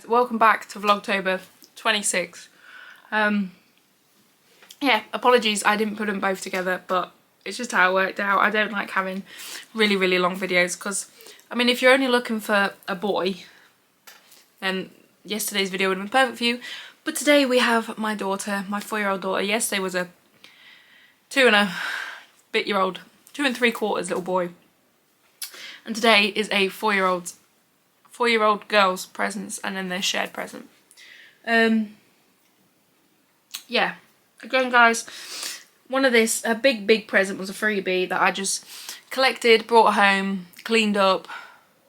welcome back to Vlogtober 26. Yeah, apologies I didn't put them both together, but it's just how it worked out. I don't like having really long videos because, I mean, if you're only looking for a boy, then yesterday's video would have been perfect for you. But today we have my daughter, my 4-year-old daughter. Yesterday was a 2 and a bit year old, 2 3/4 little boy. And today is a 4-year-old girl's presents, and then their shared present. Yeah, again guys, a big present was a freebie that I just collected, brought home, cleaned up,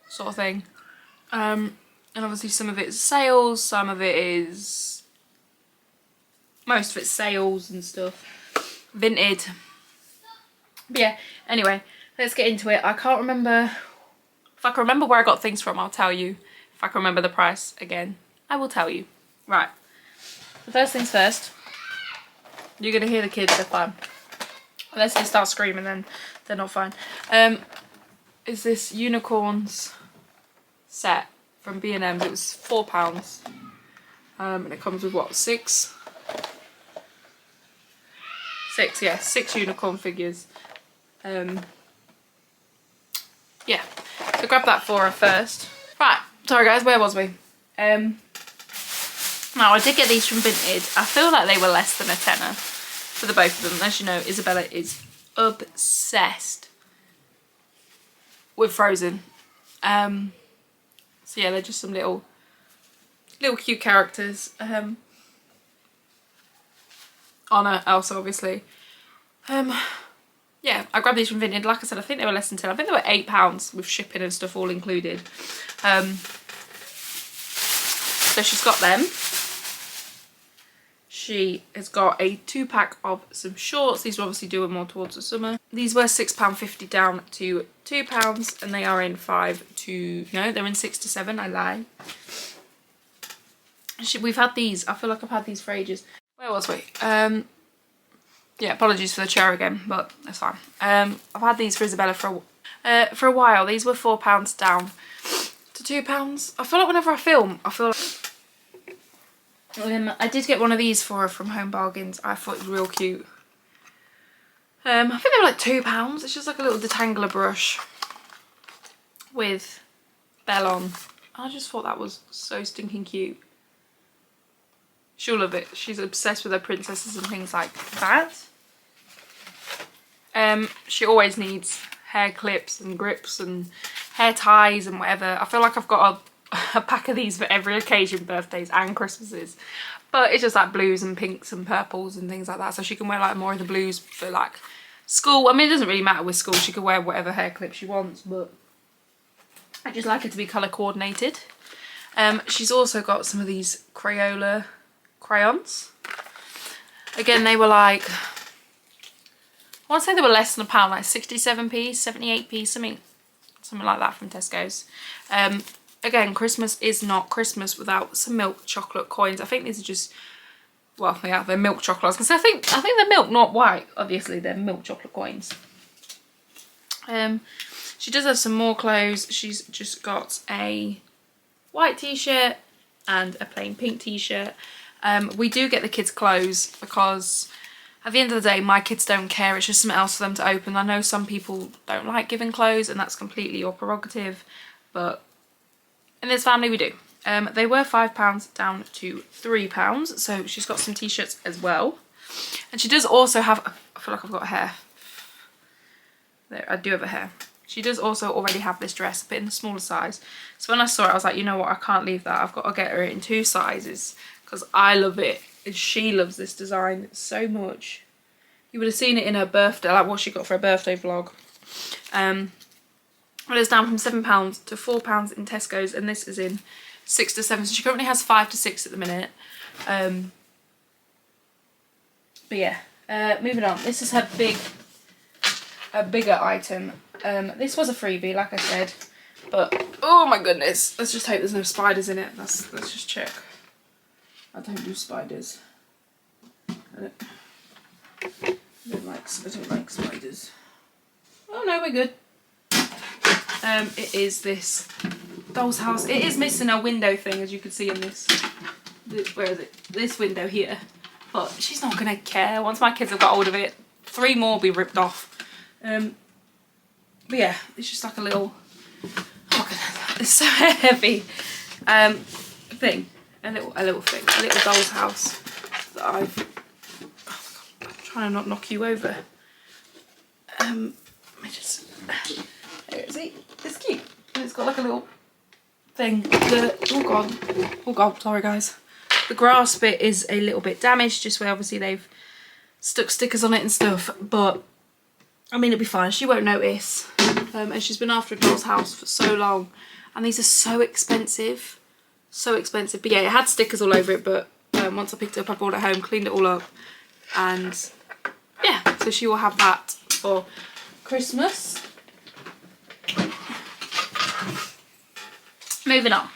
sort of thing. And obviously some of it's sales, some of it is, most of it's sales and stuff, vintage. But yeah, anyway, let's get into it. I can't remember, if I can remember where I got things from, I'll tell you. If I can remember the price again, I will tell you. Right, the first things first, you're gonna hear the kids, they're fine. Unless they start screaming, then they're not fine. Is this unicorns set from B&M's. It was £4. And it comes with what, six unicorn figures. Yeah, so grab that for her first. Right, sorry guys, where was we? Now I did get these from Vinted. I feel like they were less than a tenner for the both of them. As you know, Isabella is obsessed with Frozen. So yeah, they're just some little cute characters. Anna, Elsa, obviously. Yeah, I grabbed these from Vinted. Like I said, I think they were less than 10. I think they were £8 with shipping and stuff all included. So she's got them. She has got a 2-pack of some shorts. These are obviously doing more towards the summer. These were £6.50 down to £2, and they are in 5 to, no, they're in 6 to 7, I lie. We've had these, I feel like I've had these for ages. Where was we? Yeah, apologies for the chair again, but that's fine. I've had these for Isabella for a while. These were £4 down to £2. I feel like whenever I film, I feel like... I did get one of these for her from Home Bargains. I thought it was real cute. I think they were like £2. It's just like a little detangler brush with Belle on. I just thought that was so stinking cute. She'll love it. She's obsessed with her princesses and things like that. She always needs hair clips and grips and hair ties and whatever. I feel like I've got a pack of these for every occasion, birthdays and Christmases. But it's just like blues and pinks and purples and things like that. So she can wear like more of the blues for like school. I mean, it doesn't really matter with school. She can wear whatever hair clip she wants, but I just like it to be colour coordinated. She's also got some of these Crayola crayons. Again, they were like, I want to say they were less than £1, like 67p, 78p, something like that from Tesco's. Again, Christmas is not Christmas without some milk chocolate coins. I think these are just, well, yeah, they're milk chocolate. Because I think they're milk, not white. Obviously, they're milk chocolate coins. She does have some more clothes. She's just got a white t-shirt and a plain pink t-shirt. We do get the kids clothes because at the end of the day, my kids don't care. It's just something else for them to open. I know some people don't like giving clothes, and that's completely your prerogative, but in this family we do. They were £5 down to £3, so she's got some t-shirts as well. And she does also have, I feel like I've got hair. There, I do have a hair. She does also already have this dress, but in the smaller size. So when I saw it, I was like, you know what, I can't leave that. I've got to get her in 2 sizes because I love it. And she loves this design so much. You would have seen it in her birthday, like what she got for her birthday vlog. Well, it's down from £7 to £4 in Tesco's, and this is in 6 to 7. So she currently has 5 to 6 at the minute. But yeah, moving on. This is her bigger item. This was a freebie, like I said, but oh my goodness, let's just hope there's no spiders in it. Let's just check. I don't do spiders. I don't like spiders. Oh no, we're good. It is this doll's house. It is missing a window thing, as you can see in this, where is it? This window here. But she's not gonna care. Once my kids have got hold of it, 3 more will be ripped off. But yeah, it's just like a little, oh goodness, it's so heavy. Thing, a little thing, a little doll's house that I've, oh God, I'm trying to not knock you over. Let me just, there it is. It's cute. And it's got like a little thing. Oh god, sorry guys. The grass bit is a little bit damaged, just where obviously they've stuck stickers on it and stuff, but I mean it'll be fine, she won't notice. And she's been after a doll's house for so long, and these are so expensive. So expensive. But yeah, it had stickers all over it, but once I picked it up I brought it home, cleaned it all up, and yeah, so she will have that for Christmas. Moving on.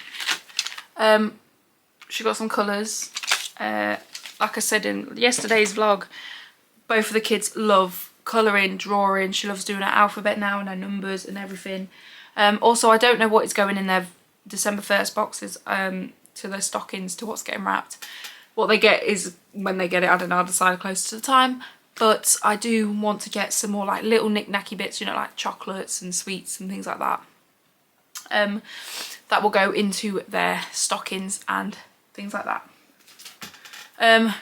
She got some colours. Like I said in yesterday's vlog, both of the kids love colouring, drawing. She loves doing her alphabet now and her numbers and everything. Also, I don't know what is going in their December 1st boxes to their stockings, to what's getting wrapped. What they get is when they get it, I don't know, I'll decide closer to the time. But I do want to get some more like little knick-knacky bits, you know, like chocolates and sweets and things like that. That will go into their stockings and things like that.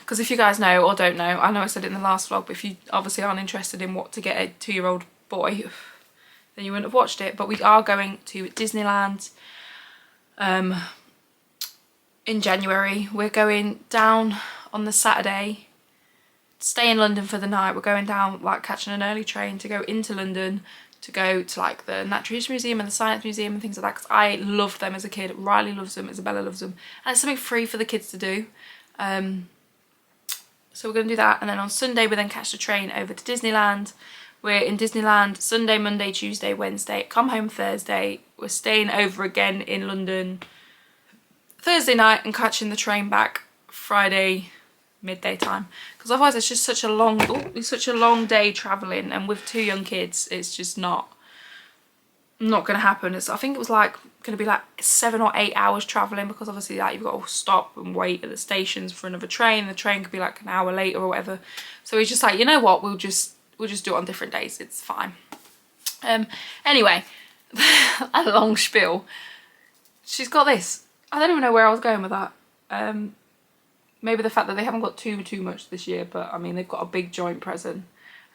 Because if you guys know or don't know, I know I said it in the last vlog, but if you obviously aren't interested in what to get a 2-year-old boy, then you wouldn't have watched it. But we are going to Disneyland in January. We're going down on the Saturday, stay in London for the night. We're going down, like catching an early train to go into London, to go to like the Natural History Museum and the Science Museum and things like that, because I loved them as a kid. Riley loves them, Isabella loves them, and it's something free for the kids to do. So we're going to do that, and then on Sunday we then catch the train over to Disneyland. We're in Disneyland Sunday, Monday, Tuesday, Wednesday, come home Thursday. We're staying over again in London Thursday night and catching the train back Friday midday time, because otherwise it's just such a long day travelling, and with 2 young kids it's just not going to happen. I think it was like going to be like 7 or 8 hours travelling, because obviously like you've got to stop and wait at the stations for another train. The train could be like an hour later or whatever. So he's just like, you know what, we'll just do it on different days, it's fine. Anyway, a long spiel. She's got this. I don't even know where I was going with that. Maybe the fact that they haven't got too much this year, but I mean they've got a big joint present.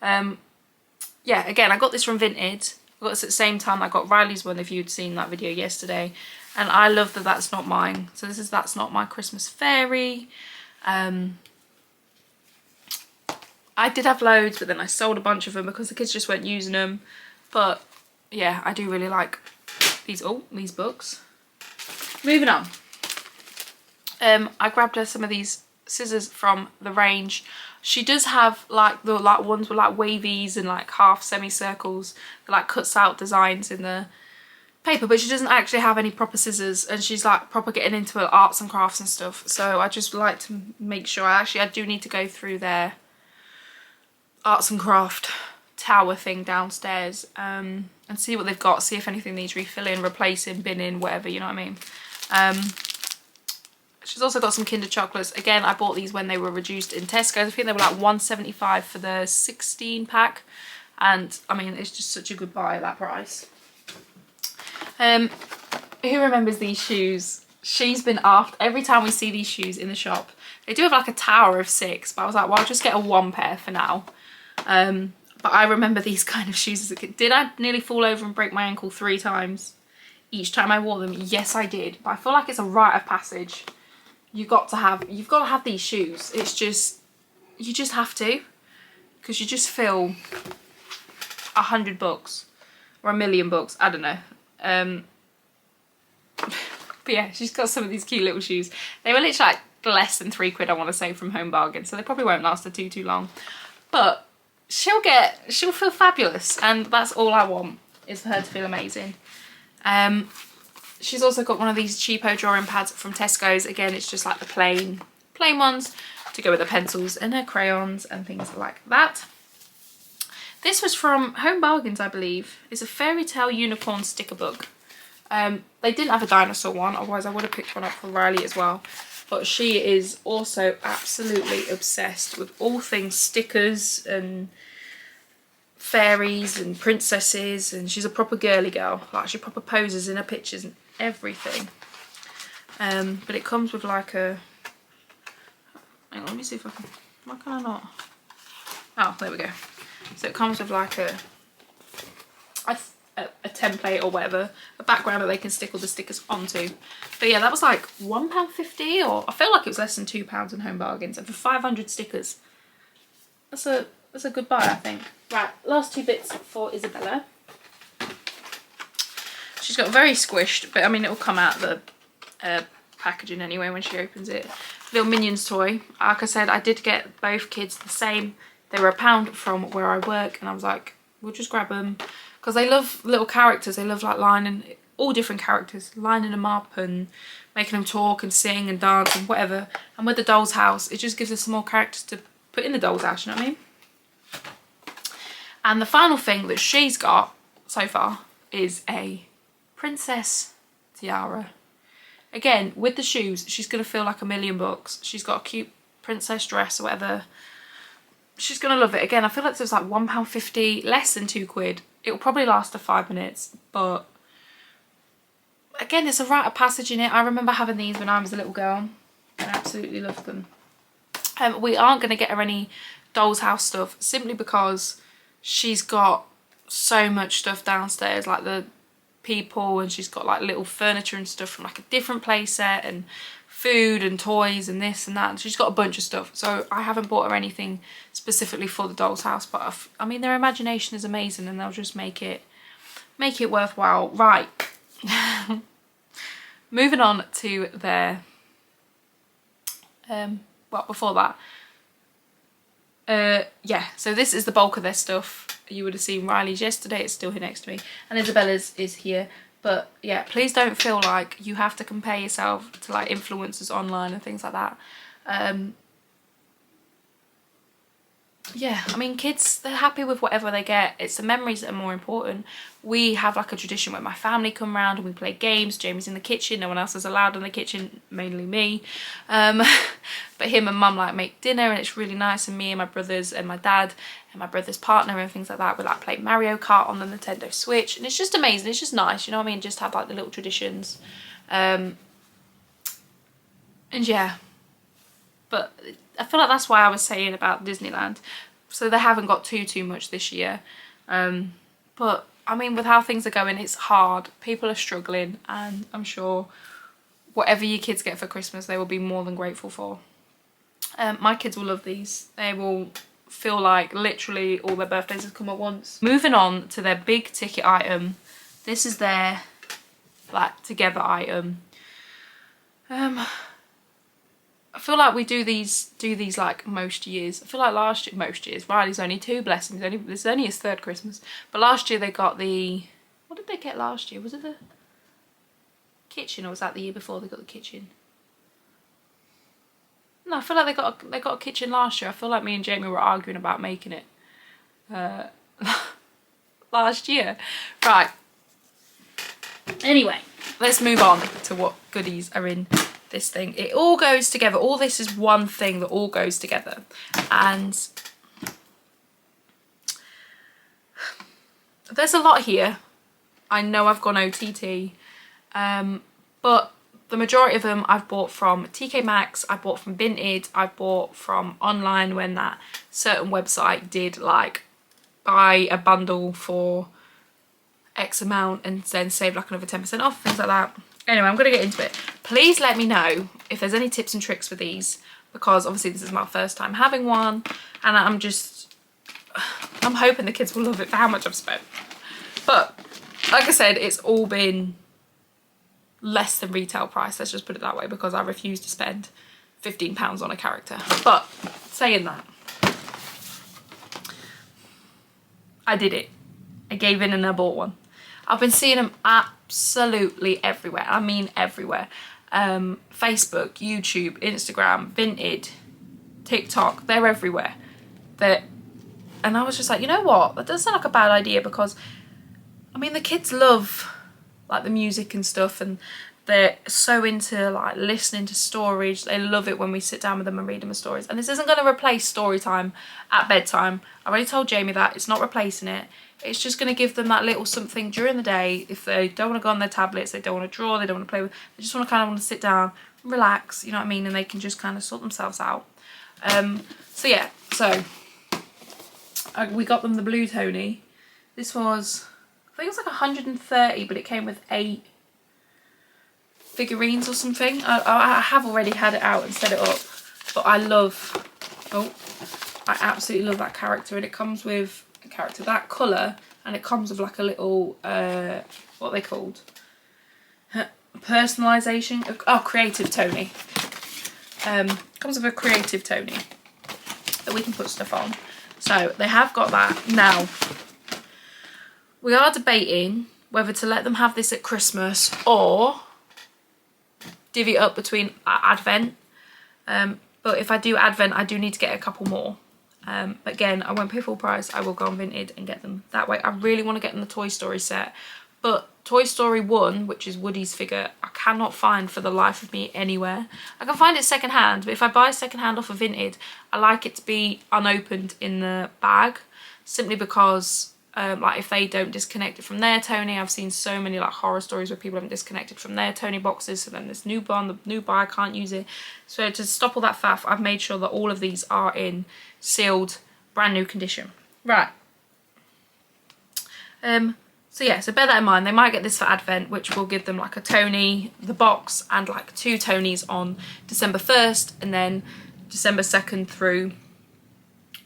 Yeah, again, I got this from Vinted. I got this at the same time I got Riley's one, if you'd seen that video yesterday. And I love that That's Not Mine. So this is That's Not My Christmas Fairy. I did have loads, but then I sold a bunch of them because the kids just weren't using them. But yeah, I do really like these books. Moving on. I grabbed her some of these scissors from the range. She does have like the ones with like wavies and like half semicircles that like cuts out designs in the paper, but she doesn't actually have any proper scissors, and she's like proper getting into her arts and crafts and stuff. So I just like to make sure, I do need to go through their arts and craft tower thing downstairs and see what they've got, see if anything needs refilling, replacing, binning, whatever, you know what I mean. She's also got some Kinder chocolates. Again, I bought these when they were reduced in Tesco. I think they were like $1.75 for the 16 pack. And I mean, it's just such a good buy at that price. Who remembers these shoes? She's been after, every time we see these shoes in the shop. They do have like a tower of 6, but I was like, well, I'll just get a 1 pair for now. But I remember these kind of shoes as a kid. Did I nearly fall over and break my ankle 3 times each time I wore them? Yes, I did. But I feel like it's a rite of passage. You've got to have these shoes. It's just, you just have to, because you just feel 100 bucks or 1,000,000 bucks. I don't know. But yeah, she's got some of these cute little shoes. They were literally like less than £3, I want to say, from Home Bargain, so they probably won't last her too long. But she'll feel fabulous, and that's all I want, is for her to feel amazing. She's also got one of these cheapo drawing pads from Tesco's. Again, it's just like the plain ones to go with the pencils and her crayons and things like that. This was from Home Bargains, I believe. It's a Fairy Tale Unicorn sticker book. They didn't have a dinosaur one, otherwise I would have picked one up for Riley as well. But she is also absolutely obsessed with all things stickers and fairies and princesses, and she's a proper girly girl. Like, she proper poses in her pictures and everything. But it comes with like a... Hang on, let me see if I can... Why can I not? Oh, there we go. So it comes with like a template or whatever, a background that they can stick all the stickers onto. But yeah, that was like £1.50, or I feel like it was less than £2 in Home Bargains. And for 500 stickers, that's a good buy, I think. Right, last two bits for Isabella. She's got very squished, but I mean, it will come out the packaging anyway when she opens it. Little Minions toy. Like I said, I did get both kids the same. They were £1 from where I work, and I was like, we'll just grab them. Because they love little characters. They love like lining, all different characters, lining them up and making them talk and sing and dance and whatever. And with the doll's house, it just gives us some more characters to put in the doll's house, you know what I mean? And the final thing that she's got so far is a princess tiara. Again, with the shoes, she's going to feel like £1,000,000. She's got a cute princess dress or whatever. She's going to love it. Again, I feel like it was like £1.50, less than £2. It will probably last her 5 minutes, but again, there's a rite of passage in it. I remember having these when I was a little girl and I absolutely loved them. We aren't going to get her any doll's house stuff simply because she's got so much stuff downstairs, like the people, and she's got like little furniture and stuff from like a different play set, and food and toys and this and that. And she's got a bunch of stuff, so I haven't bought her anything specifically for the doll's house, but I mean, their imagination is amazing and they'll just make it worthwhile. Right. Moving on to their well, before that, yeah, so this is the bulk of their stuff. You would have seen Riley's yesterday, it's still here next to me, and Isabella's is here. But yeah, please don't feel like you have to compare yourself to like influencers online and things like that. Yeah, I mean, kids, they're happy with whatever they get. It's the memories that are more important. We have like a tradition where my family come round and we play games. Jamie's in the kitchen, no one else is allowed in the kitchen, mainly me. But him and mum like make dinner, and it's really nice, and me and my brothers and my dad and my brother's partner and things like that, we like play Mario Kart on the Nintendo Switch, and it's just amazing. It's just nice, you know what I mean? Just have like the little traditions. And yeah, but I feel like that's why I was saying about Disneyland. So they haven't got too much this year. But I mean, with how things are going, it's hard. People are struggling, and I'm sure whatever your kids get for Christmas, they will be more than grateful for. My kids will love these. They will feel like literally all their birthdays have come at once. Moving on to their big ticket item. This is their like together item. I feel like we do these like most years. I feel like most years, Riley's only 2, bless him. This is only his 3rd Christmas. But last year they got the, what did they get last year? Was it the kitchen, or was that the year before they got the kitchen? No, I feel like they got a kitchen last year. I feel like me and Jamie were arguing about making it last year. Right. Anyway, let's move on to what goodies are in this thing. It all goes together. All this is one thing that all goes together. And there's a lot here. I know I've gone OTT. But the majority of them I've bought from TK Maxx, I bought from Vinted, I bought from online when that certain website did like buy a bundle for X amount and then save like another 10% off, things like that. Anyway, I'm going to get into it. Please let me know if there's any tips and tricks for these, because obviously this is my first time having one, and I'm hoping the kids will love it for how much I've spent. But like I said, it's all been less than retail price, let's just put it that way, because I refuse to spend £15 on a character. But saying that, I did it. I gave in and I bought one. I've been seeing them absolutely everywhere. I mean everywhere. Facebook, YouTube, Instagram, Vinted, TikTok, they're everywhere. And I was just like, you know what? That does sound like a bad idea, because I mean, the kids love like the music and stuff, and they're so into like listening to stories. They love it when we sit down with them and read them the stories. And this isn't going to replace story time at bedtime. I already told Jamie that. It's not replacing it. It's just going to give them that little something during the day. If they don't want to go on their tablets, they don't want to draw, they don't want to play with, they just want to kind of want to sit down, relax, you know what I mean? And they can just kind of sort themselves out. So yeah, so we got them the blue Tony. This was, I think it was like 130, but it came with 8 figurines or something. I have already had it out and set it up, but I absolutely love that character, and it comes with a character that colour, and it comes with like a little what are they called, personalisation, oh, creative Tony. Comes with a creative Tony that we can put stuff on. So they have got that. Now we are debating whether to let them have this at Christmas or divvy it up between Advent. But if I do Advent, I do need to get a couple more. Again, I won't pay full price. I will go on Vinted and get them that way. I really want to get them the Toy Story set, but Toy Story 1, which is Woody's figure, I cannot find for the life of me anywhere. I can find it second hand, but if I buy second hand off of Vinted, I like it to be unopened in the bag, simply because like if they don't disconnect it from their Tony, I've seen so many like horror stories where people haven't disconnected from their Tony boxes, so then this new one, the new buyer can't use it. So to stop all that faff, I've made sure that all of these are in sealed, brand new condition. Right. So yeah, so bear that in mind. They might get this for Advent, which will give them like a Tony, the box, and like 2 Tonys on December 1st, and then December 2nd through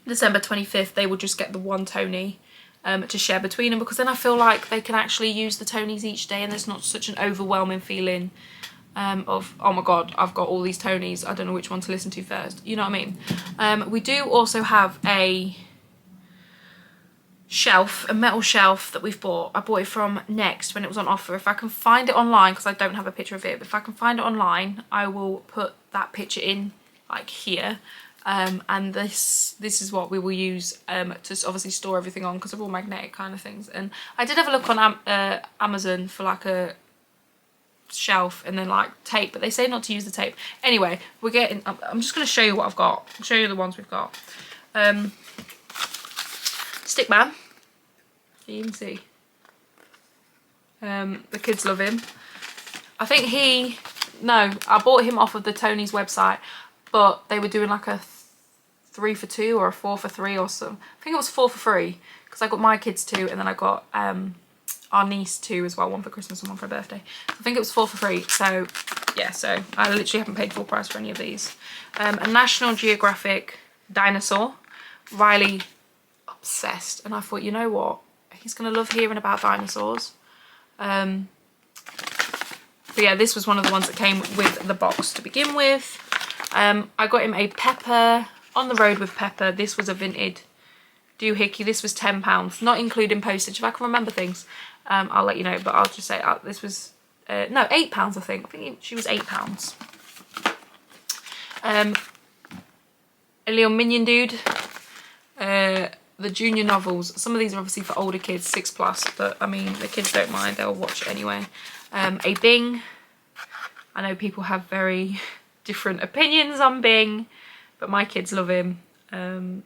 December 25th, they will just get the 1 Tony to share between them, because then I feel like they can actually use the Tonys each day, and there's not such an overwhelming feeling of, oh my god, I've got all these Tonys, I don't know which one to listen to first, you know what I mean? We do also have a shelf, a metal shelf that we've bought. I bought it from Next when it was on offer. If I can find it online, because I don't have a picture of it, but if I can find it online, I will put that picture in like here. And this is what we will use to obviously store everything on, because they're all magnetic kind of things. And I did have a look on Amazon for like a shelf and then like tape, but they say not to use the tape. Anyway, we're getting, I'm just going to show you what I've got. I'll show you the ones we've got. Stickman, you can see. The kids love him. I think I bought him off of the Tony's website, but they were doing like a 3 for 2 or a 4 for 3 or something. I think it was 4 for 3, because I got my kids 2 and then I got our niece 2 as well, 1 for Christmas and 1 for her birthday. I think it was 4 for 3, so yeah, so I literally haven't paid full price for any of these. A National Geographic dinosaur. Riley obsessed, and I thought, you know what, he's gonna love hearing about dinosaurs. But yeah, this was one of the ones that came with the box to begin with. I got him a Pepper, On the Road with Pepper. This was a Vinted doohickey. This was £10, not including postage. If I can remember things, I'll let you know, but I'll just say this was no, £8 I think. She was £8. A little Minion dude. The junior novels. Some of these are obviously for older kids, 6+, but I mean the kids don't mind, they'll watch it anyway. A Bing. I know people have very different opinions on Bing, but my kids love him, and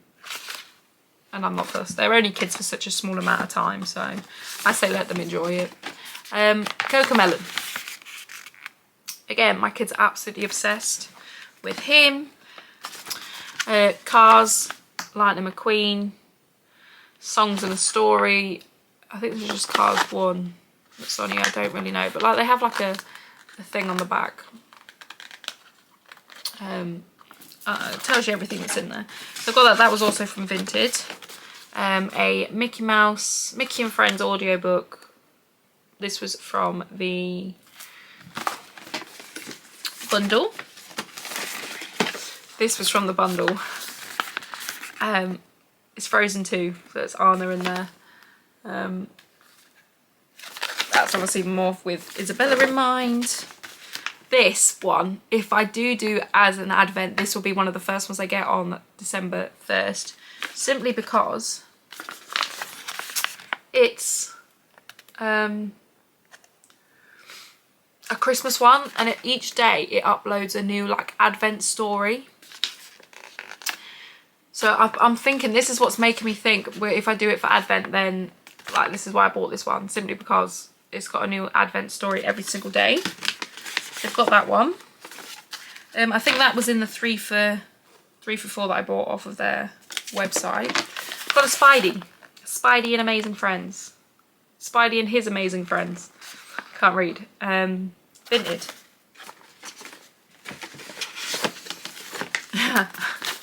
I'm not fussed. They're only kids for such a small amount of time, so I say let them enjoy it. Cocomelon. Again, my kids are absolutely obsessed with him. Cars, Lightning McQueen. Songs and a Story. I think this is just Cars 1. That's only, I don't really know, but like they have like a thing on the back. It tells you everything that's in there. So I've got that. That was also from Vinted. A Mickey Mouse, Mickey and Friends audiobook. This was from the bundle. This was from the bundle. It's Frozen 2, so it's Anna in there. That's obviously more with Isabella in mind. This one, if I do as an Advent, this will be one of the first ones I get on December 1st, simply because it's a Christmas one, and each day it uploads a new like advent story. So I'm thinking this is what's making me think if I do it for advent, then like this is why I bought this one, simply because it's got a new advent story every single day. They've got that one. I think that was in the 3 for 4 that I bought off of their website. I've got a Spidey and Amazing Friends. Spidey and His Amazing Friends. Can't read. Vinted.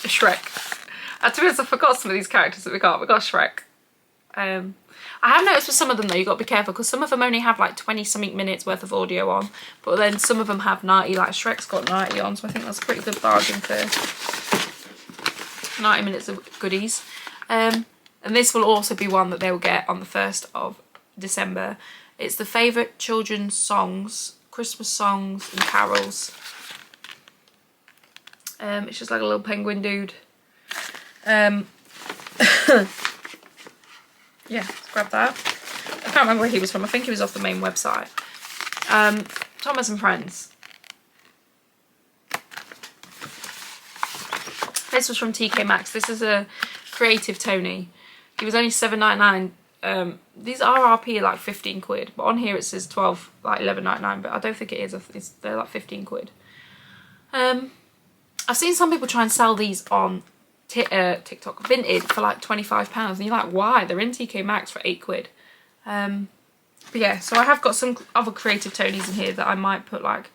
Shrek. To be honest, I forgot some of these characters that we got. We got Shrek. I have noticed with some of them though, you've got to be careful because some of them only have like 20 something minutes worth of audio on, but then some of them have 90, like Shrek's got 90 on, so I think that's a pretty good bargain for 90 minutes of goodies. And this will also be one that they will get on the 1st of December. It's the favourite children's songs, Christmas songs and carols. It's just like a little penguin dude. Yeah, let's grab that. I can't remember where he was from. I think he was off the main website. Thomas and Friends. This was from TK Maxx. This is a Creative Tony. He was only £7.99. These RRP are like 15 quid, but on here it says 12, like 11.99. But I don't think it is. They're like 15 quid. I've seen some people try and sell these on TikTok, Vinted, for like £25, and you're like, why? They're in TK Maxx for 8 quid. But yeah, so I have got some other Creative Tonys in here that I might put like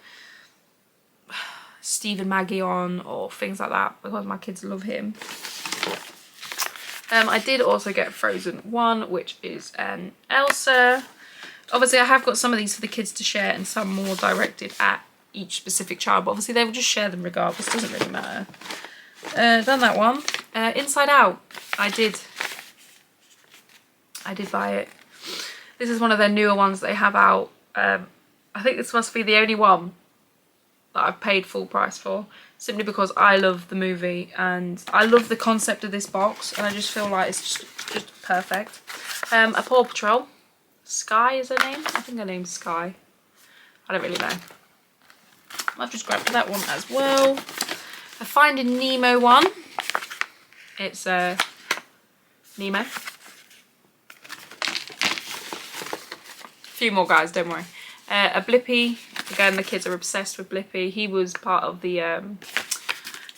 Steve and Maggie on or things like that because my kids love him. I did also get Frozen 1, which is an Elsa. Obviously I have got some of these for the kids to share and some more directed at each specific child, but obviously they will just share them regardless, doesn't really matter. Done that one. Inside Out. I did buy it. This is one of their newer ones they have out. I think this must be the only one that I've paid full price for, simply because I love the movie and I love the concept of this box, and I just feel like it's just perfect. A Paw Patrol. Sky is her name? I think her name's Sky. I don't really know. I've just grabbed that one as well. A Finding Nemo one. It's Nemo. A few more guys, don't worry. A Blippi. Again, the kids are obsessed with Blippi. He was part of the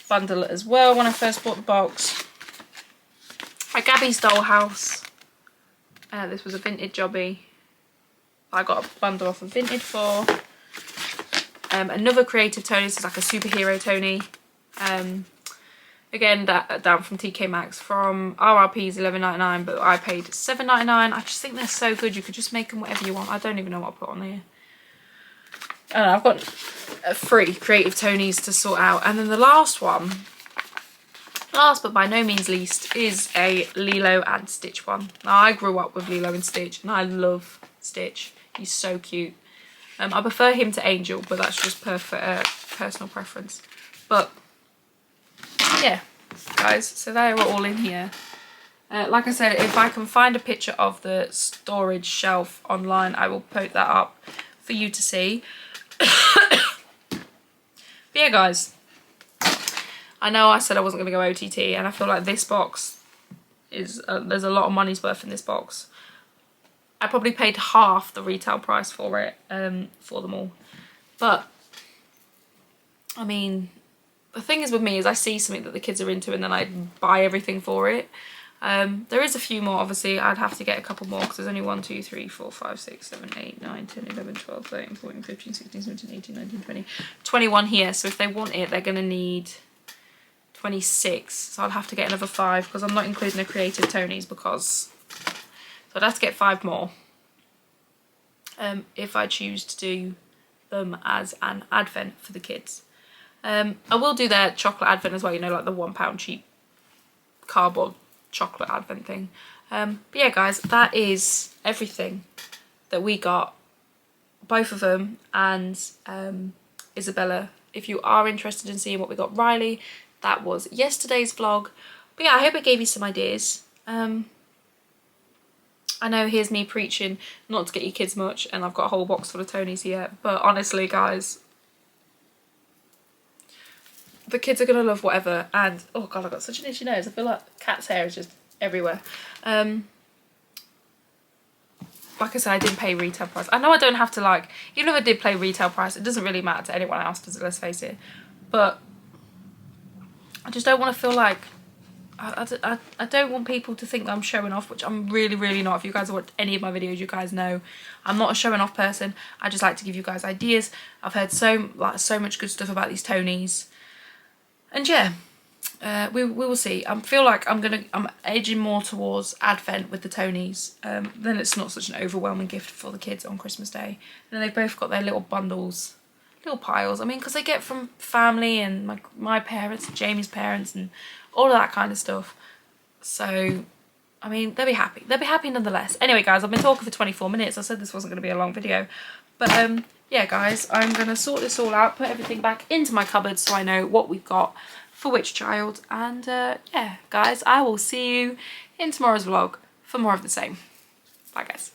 bundle as well when I first bought the box. A Gabby's Dollhouse. This was a vintage jobby. I got a bundle off of Vinted for. Another Creative Tony. This is like a superhero Tony. Again, that down from TK Maxx. From RRP's £11.99, but I paid £7.99. I just think they're so good. You could just make them whatever you want. I don't even know what I put on here. I don't know, I've got 3 Creative Tonys to sort out. And then the last one, last but by no means least, is a Lilo and Stitch one. Now, I grew up with Lilo and Stitch, and I love Stitch. He's so cute. I prefer him to Angel, but that's just personal preference. But yeah, guys, so they were all in here. Like I said, if I can find a picture of the storage shelf online, I will put that up for you to see. But yeah, guys, I know I said I wasn't going to go OTT, and I feel like this box is there's a lot of money's worth in this box. I probably paid half the retail price for it, for them all. But I mean, the thing is with me is I see something that the kids are into and then I buy everything for it. There is a few more, obviously. I'd have to get a couple more because there's only 1, 2, 3, 4, 5, 6, 7, 8, 9, 10, 11, 12, 13, 14, 15, 16, 17, 18, 19, 20, 21 here. So if they want it, they're going to need 26. So I'll have to get another 5 because I'm not including the Creative Tonys because... So I'd have to get 5 more if I choose to do them as an advent for the kids. I will do their chocolate advent as well, you know, like the £1 cheap cardboard chocolate advent thing. But yeah, guys, that is everything that we got, both of them and Isabella. If you are interested in seeing what we got Riley, that was yesterday's vlog. But yeah, I hope it gave you some ideas. I know here's me preaching not to get your kids much, and I've got a whole box full of Tonys here, but honestly guys, the kids are gonna love whatever. And oh god, I've got such an itchy nose. I feel like cat's hair is just everywhere. Like I said, I didn't pay retail price. I know I don't have to, like, even if I did pay retail price, it doesn't really matter to anyone else, does it? Let's face it. But I just don't want to feel like I don't want people to think that I'm showing off, which I'm really not. If you guys watch any of my videos, you guys know I'm not a showing off person. I just like to give you guys ideas. I've heard so much good stuff about these Tonys, and yeah, we will see. I feel like I'm edging more towards Advent with the Tonys. Then it's not such an overwhelming gift for the kids on Christmas Day. And then they've both got their little bundles, little piles. I mean, because they get from family and my parents and Jamie's parents and all of that kind of stuff. So, I mean, they'll be happy. They'll be happy nonetheless. Anyway, guys, I've been talking for 24 minutes. I said this wasn't going to be a long video. But, yeah, guys, I'm going to sort this all out, put everything back into my cupboard so I know what we've got for which child. And, yeah, guys, I will see you in tomorrow's vlog for more of the same. Bye, guys.